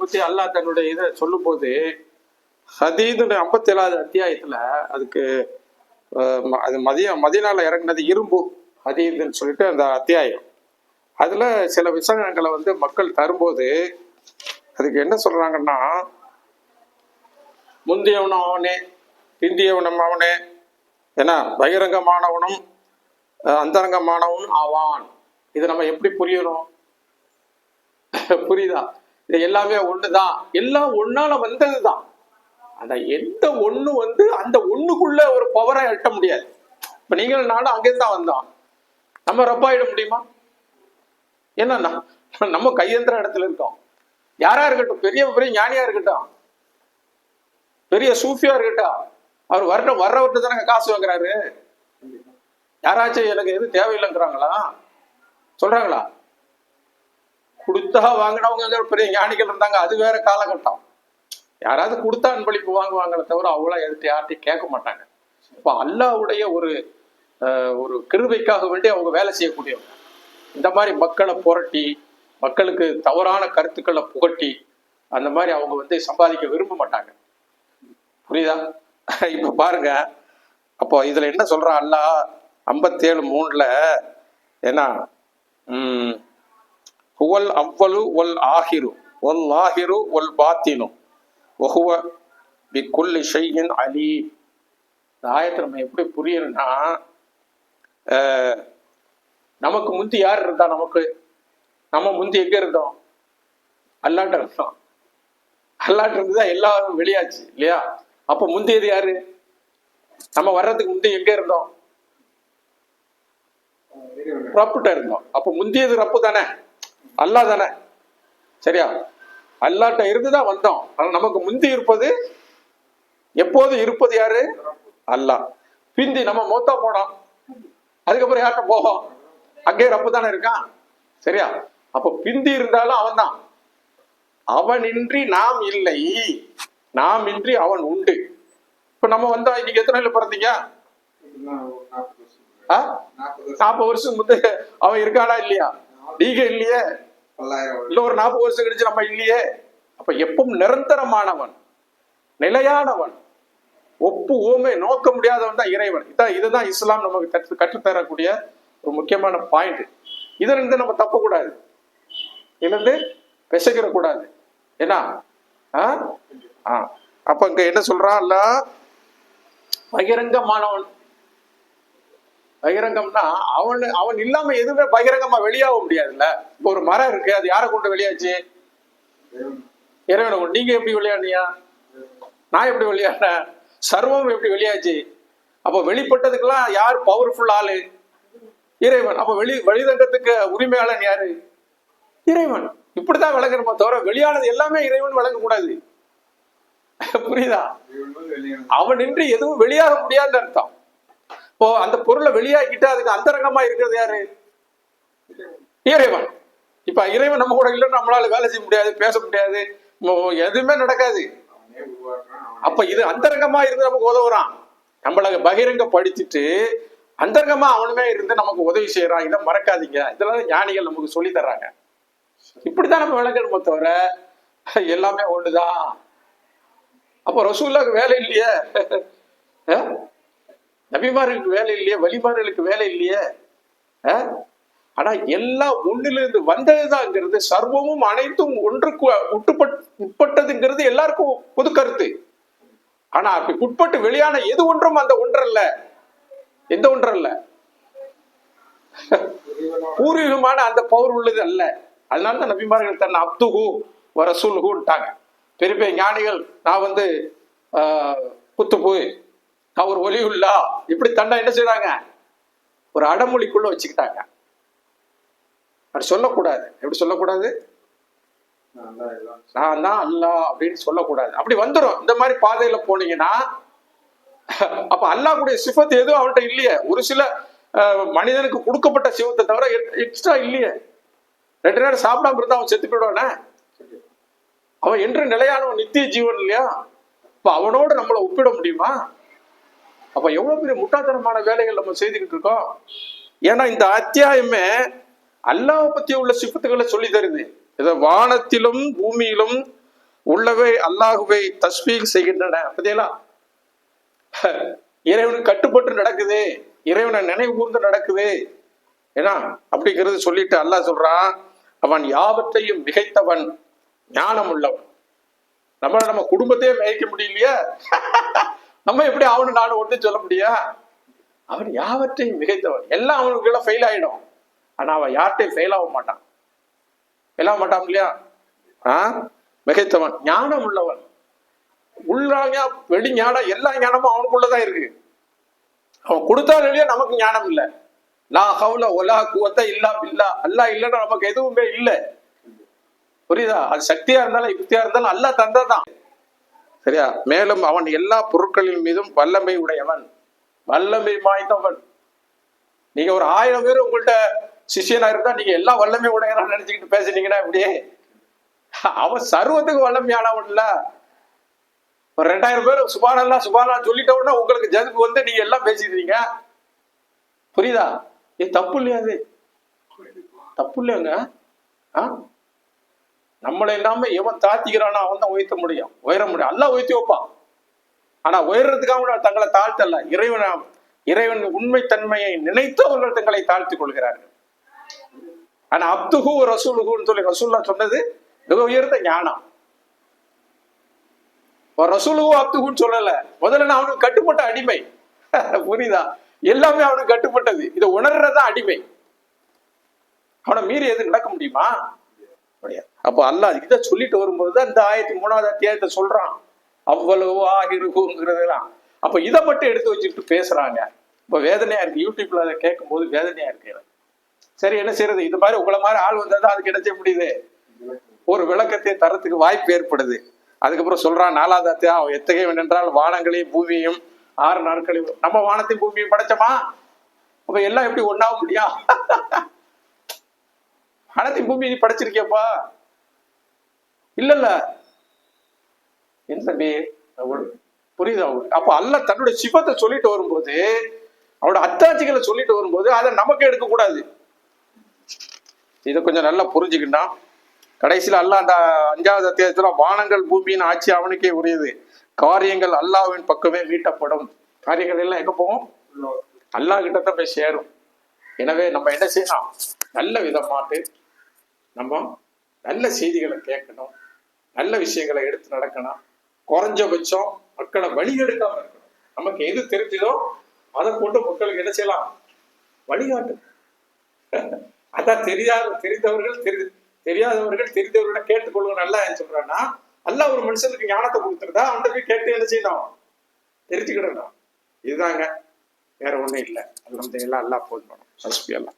பத்தி அல்லாஹ் தன்னுடைய இதை சொல்லும் போது ஹதீதுடைய 57வது அத்தியாயத்துல அதுக்கு அது மதீனால இறங்கினது இரும்பு ஹதீதுன்னு சொல்லிட்டு அந்த அத்தியாயம். அதுல சில விஷயங்களை வந்து மக்கள் தரும்போது அதுக்கு என்ன சொல்றாங்கன்னா, முந்தியவனும் அவனே பிந்தியவனும் அவனே, ஏன்னா பகிரங்கமானவனும் அந்தரங்கமானவனும் ஆவான். இது நம்ம எப்படி புரியணும்? புரியுதா? இது எல்லாமே ஒண்ணுதான், எல்லாம் ஒன்னால வந்ததுதான். அந்த எந்த ஒண்ணு வந்து அந்த ஒண்ணுக்குள்ள ஒரு பவரை எட்ட முடியாது. இப்ப நீங்கள் நானும் அங்கிருந்து தான் வந்தோம், நம்ம ரப்பாயிட முடியுமா? என்னன்னா நம்ம கையெந்திர இடத்துல இருக்கோம். யாரா இருக்கட்டும், பெரிய பெரிய ஞானியா இருக்கட்டும், பெரிய சூஃபியா இருக்கட்டும், அவர் வர்றவர்கிட்ட தானே காசு வாங்குறாரு. யாராச்சும் எனக்கு எது தேவையில்லைங்கிறாங்களா? சொல்றாங்களா? கொடுத்தா வாங்கினவங்க பெரிய ஞானிகள் இருந்தாங்க, அது வேற காலகட்டம். யாராவது கொடுத்தா அன்பளிப்பு வாங்குவாங்களே தவிர அவ்வளோ எடுத்து யார்ட்டையும் கேட்க மாட்டாங்க. இப்போ அல்லாஹ்வுடைய ஒரு கிருபைக்காக வேண்டி அவங்க வேலை செய்யக்கூடியவங்க. இந்த மாதிரி மக்களை புரட்டி, மக்களுக்கு தவறான கருத்துக்களை புகட்டி அந்த மாதிரி அவங்க வந்து சம்பாதிக்க விரும்ப மாட்டாங்க. புரியுதா? இப்ப பாருங்க, அப்போ இதுல என்ன சொல்றான் அல்லாஹ் 57:3 ஏன்னா ஹுவல் அவ்வலு வல் ஆஹிரு வல் லாஹிரு வல் பாத்தினு வஹுவ பிக்குல்லி ஷைஇன் அலீம். இந்த ஆயத்தை நம்ம எப்படி புரியணும்னா, நமக்கு முந்தி யார் இருந்தா? நம்ம முந்தி எங்க இருந்தோம்? அல்லாட்ட இருந்தோம். அல்லாட்ட இருந்துதான் எல்லாரும் வெளியாச்சு இல்லையா? அப்ப முந்தியது யாரு? நம்ம வர்றதுக்கு முந்தி எங்க இருந்தோம்? ரப்புட்ட இருந்தோம். அப்ப முந்தியது ரப்பு தானே, அல்லாஹ் தானே. சரியா? அல்லாட்ட இருந்துதான் வந்தோம். நமக்கு முந்தி இருப்பது, எப்போது இருப்பது யாரு? அல்லாஹ். பிந்தி நம்ம மொத்தா போனோம், அதுக்கப்புறம் யார்கிட்ட போகும்? அங்கே ரப்பு தானே இருக்கான். சரியா? அப்ப பிந்தி இருந்தாலும் அவன் தான். அவனின்றி நாம் இல்லை, நாம் இன்றி அவன் உண்டு. இப்ப நம்ம வந்தா இன்னைக்கு எத்தனை பிறந்தீங்க? 40 வருஷம் முந்தைய அவன் இருக்கானா இல்லையா? நீங்க இல்லையே. இல்ல ஒரு 40 வருஷம் கழிச்சு நம்ம இல்லையே. அப்ப எப்பவும் நிரந்தரமானவன், நிலையானவன், ஒப்பு ஊமை நோக்க முடியாதவன் தான் இறைவன். இதுதான் இஸ்லாம் நமக்கு கற்றுத்தரக்கூடிய ஒரு முக்கியமான பாயிண்ட். இதுல இருந்து நம்ம தப்பக்கூடாது, இருந்து பிசைக்கிற கூடாது. என்ன அப்ப இங்க என்ன சொல்றான் அல்ல, பகிரங்கமானவன். பகிரங்கம்னா அவன் இல்லாம எதுவுமே பகிரங்கமா வெளியாக முடியாதுல்ல. இப்ப ஒரு மரம் இருக்கு, அது யாரை கொண்டு வெளியாச்சு? இறைவனை கொண்டு. நீங்க எப்படி வெளியாடியா? நான் எப்படி வெளியாடினேன்? சர்வம் எப்படி வெளியாச்சு? அப்ப வெளிப்பட்டதுக்கெல்லாம் யார் பவர்ஃபுல் ஆளு? இறைவன். அப்ப வெளிதங்கத்துக்கு உரிமையாளன் யாரு? இறைவன். இப்படிதான் விளங்கணுமா தவிர வெளியானது எல்லாமே இறைவன் விளங்கக்கூடாது. புரியுதா? அவனின்றி எதுவும் வெளியாக முடியாதுன்னு அர்த்தம். இப்போ அந்த பொருளை வெளியாக்கிட்டு அதுக்கு அந்தரங்கமா இருக்கிறது யாரு? இறைவன். இப்ப இறைவன் நம்ம கூட இல்லைன்னு நம்மளால வேலை செய்ய முடியாது, பேச முடியாது, எதுவுமே நடக்காது. அப்ப இது அந்தரங்கமா இருந்து நமக்கு உதவுறான். நம்மள பகிரங்க படிச்சுட்டு அந்தரங்கமா அவனுமே இருந்து நமக்கு உதவி செய்யறான். இதை மறக்காதீங்க. இதெல்லாம் ஞானிகள் நமக்கு சொல்லி தர்றாங்க. இப்படித்தான் நம்ம விளங்கணுமே தவிர எல்லாமே ஒண்ணுதான். அப்போ ரசூலுல்லாஹ்க்கு வேலை இல்லையே, நபிமார்களுக்கு வேலை இல்லையே, வலிமார்களுக்கு வேலை இல்லையே. ஆனா எல்லாம் ஒண்ணிலிருந்து வந்ததுதான்ங்கிறது, சர்வமும் அனைத்தும் ஒன்றுக்கு உட்பட்டதுங்கிறது எல்லாருக்கும் பொது கருத்து. ஆனா அப்படி உட்பட்டு வெளியான எது ஒன்றும் அந்த ஒன்றல்ல. எந்த ஒன்றல்ல? பூர்வீகமான அந்த பவர் உள்ளது அல்ல. அதனாலதான் நபிமார்கள் தன்னை அப்துஹு வ ரசூலுஹுன்ட்டாங்க. பெரிய பெரிய ஞானிகள் நான் வந்து குத்துபு, நான் ஒரு ஒலியுல்லா, இப்படி தன்னை என்ன செய்யறாங்க? ஒரு அடமொழிக்குள்ள வச்சுக்கிட்டாங்க. அப்படி சொல்லக்கூடாது. எப்படி சொல்லக்கூடாது? நான் தான் அல்லாஹ் அப்படின்னு சொல்லக்கூடாது. அப்படி வந்துடும். இந்த மாதிரி பாதையில போனீங்கன்னா அப்ப அல்லாஹ்வுடைய சிஃபத் எதுவும் அவன்கிட்ட இல்லையே. ஒரு சில மனிதனுக்கு கொடுக்கப்பட்ட சிவத்தை தவிர எக்ஸ்ட்ரா இல்லையே. 2 நேரம் சாப்பிடாம இருந்தா அவன் செத்து போயிடுவானே. அவன் என்று நிலையானவன், நித்திய ஜீவன் இல்லையா? இப்ப அவனோட நம்மளை ஒப்பிட முடியுமா? அப்ப எவ்வளவு பெரிய முட்டாள்தனமான வேலைகள் நம்ம செய்துக்கிட்டு இருக்கோம். ஏன்னா இந்த அத்தியாயமே அல்லாஹ் பத்தி உள்ள சிஃபத்துக்களை சொல்லி தருது. வானத்திலும் பூமியிலும் உள்ளவை அல்லாஹுவை தஸ்பீக் செய்கின்றன. பார்த்தீங்களா, இறைவனுக்கு கட்டுப்பட்டு நடக்குது, இறைவனை நினைவு கூர்ந்து நடக்குது. ஏன்னா அப்படிங்கிறது சொல்லிட்டு அல்லாஹ் சொல்றான், அவன் யாவற்றையும் மிகைத்தவன், ஞானம் உள்ளவன். நம்ம குடும்பத்தையே மிகைக்க முடியலையா? நம்ம எப்படி அவனு நானும் ஒன்று சொல்ல முடியா? அவன் யாவற்றையும் மிகைத்தவன். எல்லாம் அவனுக்குள்ள ஃபெயில் ஆயிடும், ஆனா அவன் யார்கிட்டையும் ஃபெயில் ஆக மாட்டான். ஃபெயில் ஆக மாட்டான் இல்லையா? மிகைத்தவன், ஞானம் உள்ளவன். உள்ளாங்க வெளி ஞானம், எல்லா ஞானமும் அவனுக்குள்ளதான் இருக்கு. அவன் கொடுத்தாலும் இல்லையா நமக்கு ஞானம் இல்லை. லா ஹவுல ஒலா குவத்த இல்லா பில்லா. அல்லாஹ் இல்லைன்னா நமக்கு எதுவுமே இல்லை. புரியுதா? அது சக்தியா இருந்தாலும் யுக்தியா இருந்தாலும் அல்லாஹ் தந்ததான். சரியா? மேலும் அவன் எல்லா பொருட்களின் மீதும் வல்லமை உடையவன், வல்லமை வாய்ந்தவன். நீங்க ஒரு 1000 பேர் உங்கள்கிட்ட சிஷியனா இருந்தா நீங்க எல்லா வல்லமை உடையவன் நினைச்சுக்கிட்டு பேசுனீங்கன்னா இப்படியே, அவன் சர்வத்துக்கு வல்லமையானவன் இல்ல. ஒரு 2000 பேர் சுபானல்லா சுபானா சொல்லிட்ட உடனே உங்களுக்கு ஜதுக்கு வந்து நீங்க எல்லாம் பேசிடுறீங்க. புரியுதா? இது தப்பு இல்லையா? அது தப்பு இல்லையாங்க. நம்மளை இல்லாம எவன் தாத்திக்கிறானோ அவன் தான் உயர்த்த முடியும், உயர முடியும். எல்லாம் உயர்த்தி வைப்பான். ஆனா உயர்றதுக்காக தங்களை தாழ்த்தல்ல. இறைவன் உண்மை தன்மையை நினைத்து அவர்கள் தங்களை தாழ்த்திக் கொள்கிறார்கள். ஆனா அப்துஹு ரசூலுஹுன்னு சொல்லி ரசூல்லா சொன்னது மிக உயர்ந்த ஞானம். ரசூலுஹு அப்துஹுன்னு சொல்லல. முதல்ல நான் அவனுக்கு கட்டுப்பட்ட அடிமை. புரியுதா? எல்லாமே அவனுக்கு கட்டுப்பட்டது. இதை உணர்றதா அடிமை. அவனை மீறி எது நடக்க முடியுமா? அப்போ அல்லாஹ் இதை சொல்லிட்டு வரும்போது இந்த 3வது அத்தியாயத்தை சொல்றான், அவ்வளவு ஆகிருக்குங்கிறதெல்லாம். அப்ப இதை மட்டும் எடுத்து வச்சுட்டு பேசுறாங்க. இப்ப வேதனையா இருக்கு. யூடியூப்ல அதை கேட்கும் போது வேதனையா இருக்கு. சரி, என்ன செய்யறது? இது மாதிரி உங்களை மாதிரி ஆள் வந்தா அது கிடைச்ச முடியுது. ஒரு விளக்கத்தை தரத்துக்கு வாய்ப்பு ஏற்படுது. அதுக்கப்புறம் சொல்றான் 4வது அத்தியாயம், எத்தகையவன் என்றால் வானங்களையும் பூமியையும் 6 நாட்களையும். நம்ம வானத்தையும் பூமியையும் படைச்சோமா? அப்ப எல்லாம் எப்படி ஒண்ணாக முடியும்? வானத்தையும் பூமியை படைச்சிருக்கியப்பா? இல்லல்ல. என் தம்பி புரியுதா? அப்ப அல்லாஹ் தன்னுடைய சிபத்தை சொல்லிட்டு வரும்போது, அவனோட அத்தாட்சிகளை சொல்லிட்டு வரும்போது அதை நமக்கு எடுக்க கூடாது. இதை கொஞ்சம் நல்லா புரிஞ்சுக்கிட்டான். கடைசியில் அல்லாஹ் அந்த 5வது அத்தியாயத்துல வானங்கள் பூமியின் ஆட்சி அவனுக்கே உரியது, காரியங்கள் அல்லாஹ்வின் பக்கமே மீட்டப்படும். காரியங்கள் எல்லாம் எங்க போகும்? அல்லாஹ் கிட்டத்தான் போய் சேரும். எனவே நம்ம என்ன செய்யணும்? நல்ல விதமாட்டு நம்ம நல்ல செய்திகளை கேட்கணும், நல்ல விஷயங்களை எடுத்து நடக்கணும். குறைஞ்சபட்சம் மக்களை வழி எடுக்காம இருக்கணும். நமக்கு எது தெரிஞ்சதோ அதை கொண்டு மக்களுக்கு என்ன செய்யலாம்? வழிகாட்டு. அதான் தெரியாதவர்கள் தெரிந்தவர்களை கேட்டுக்கொள்ளுங்க. நல்லா சொல்றான்னா, அல்லாஹ் ஒரு மனுஷனுக்கு ஞானத்தை கொடுத்துருந்தா அவன்கிட்ட போய் கேட்டு என்ன செய்யணும்? தெரிஞ்சுக்கிடணும். இதுதாங்க, வேற ஒண்ணும் இல்லை. அல்ஹம்துலில்லாஹ். அல்லாஹ் போதும்.